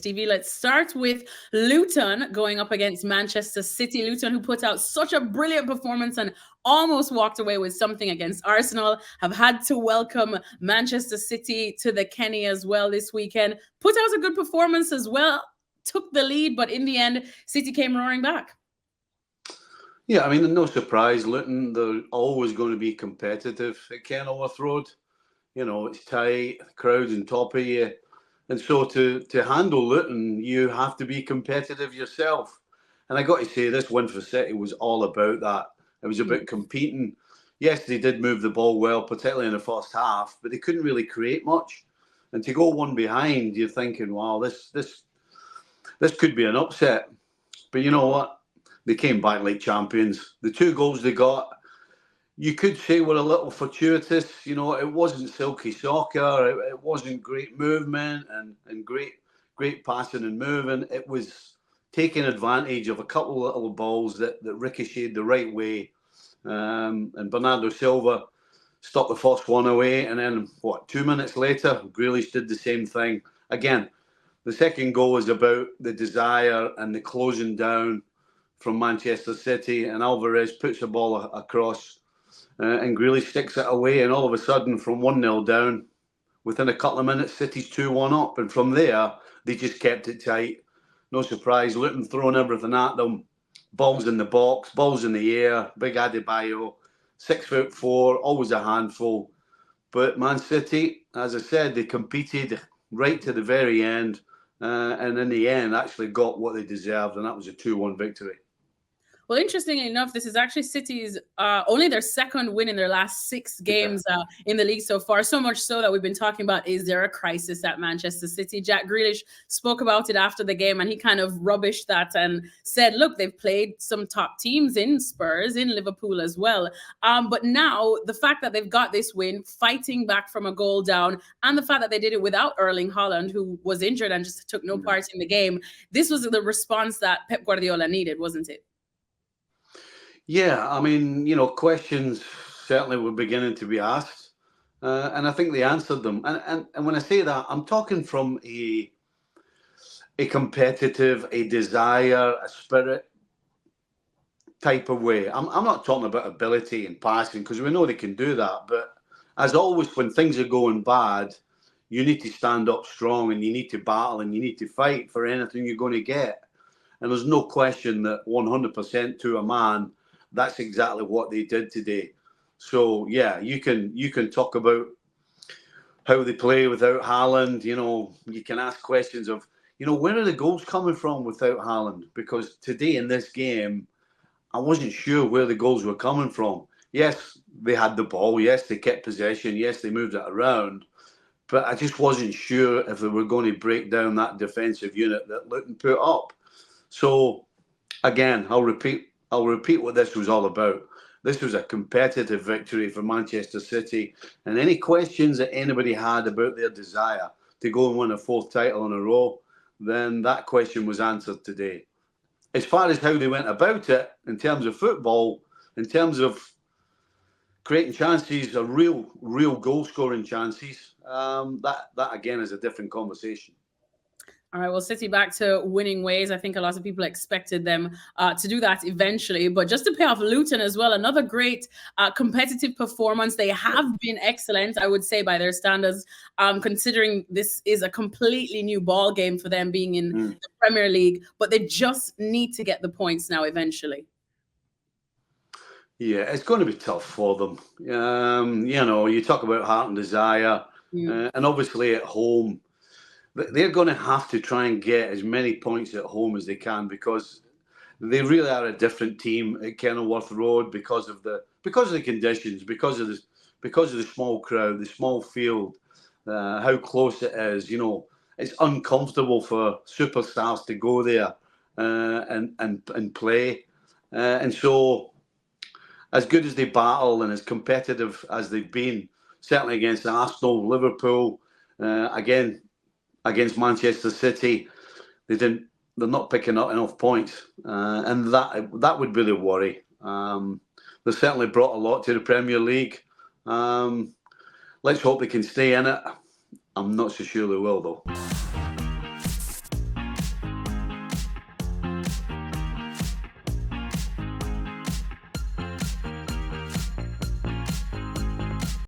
TV. Let's start with Luton going up against Manchester City. Luton, who put out such a brilliant performance and almost walked away with something against Arsenal, have had to welcome Manchester City to the Kenny as well this weekend. Put out a good performance as well, took the lead, but in the end, City came roaring back. Yeah, I mean, no surprise. Luton, they're always going to be competitive at Kenilworth Road. You know, it's tight, the crowd's on top of you. And so to handle Luton, you have to be competitive yourself. And I got to say, this win for City was all about that. It was about competing. Yes, they did move the ball well, particularly in the first half, but they couldn't really create much. And to go one behind, you're thinking, wow, this could be an upset. But you know what? They came back like champions. The 2 goals they got, you could say were a little fortuitous. You know, it wasn't silky soccer. It wasn't great movement and great passing and moving. It was taking advantage of a couple of little balls that ricocheted the right way. And Bernardo Silva stopped the first one away. And then, 2 minutes later, Grealish did the same thing. Again, the second goal is about the desire and the closing down from Manchester City. And Alvarez puts the ball across. And Grealish sticks it away, and all of a sudden, from 1-0 down, within a couple of minutes, City's 2-1 up. And from there, they just kept it tight. No surprise, Luton throwing everything at them. Balls in the box, balls in the air, big Adebayo, 6'4", always a handful. But Man City, as I said, they competed right to the very end. And in the end, actually got what they deserved, and that was a 2-1 victory. Well, interestingly enough, this is actually City's only their second win in their last 6 games in the league so far. So much so that we've been talking about, is there a crisis at Manchester City? Jack Grealish spoke about it after the game, and he kind of rubbished that and said, look, they've played some top teams in Spurs, in Liverpool as well. But now the fact that they've got this win, fighting back from a goal down, and the fact that they did it without Erling Haaland, who was injured and just took no part in the game, this was the response that Pep Guardiola needed, wasn't it? Yeah, I mean, you know, questions certainly were beginning to be asked, and I think they answered them. And when I say that, I'm talking from a competitive, a desire, a spirit type of way. I'm not talking about ability and passing, because we know they can do that. But as always, when things are going bad, you need to stand up strong, and you need to battle, and you need to fight for anything you're going to get. And there's no question that 100% to a man, that's exactly what they did today. So yeah, you can talk about how they play without Haaland. You know, you can ask questions of, you know, where are the goals coming from without Haaland? Because today in this game, I wasn't sure where the goals were coming from. Yes, they had the ball. Yes, they kept possession. Yes, they moved it around. But I just wasn't sure if they were going to break down that defensive unit that Luton put up. So again, I'll repeat what this was all about. This was a competitive victory for Manchester City. And any questions that anybody had about their desire to go and win a 4th title in a row, then that question was answered today. As far as how they went about it, in terms of football, in terms of creating chances, real goal-scoring chances, that again is a different conversation. All right, well, City back to winning ways. I think a lot of people expected them to do that eventually. But just to pay off Luton as well, another great competitive performance. They have been excellent, I would say, by their standards, considering this is a completely new ball game for them being in the Premier League. But they just need to get the points now eventually. Yeah, it's going to be tough for them. You know, you talk about heart and desire, and obviously at home, they're going to have to try and get as many points at home as they can, because they really are a different team at Kenilworth Road because of the conditions, because of the small crowd, the small field, how close it is. You know, it's uncomfortable for superstars to go there and play, and so as good as they battle and as competitive as they've been, certainly against Arsenal, Liverpool, again, against Manchester City, they're not picking up enough points, and that would be the worry. They certainly brought a lot to the Premier League. Let's hope they can stay in it. I'm not so sure they will, though.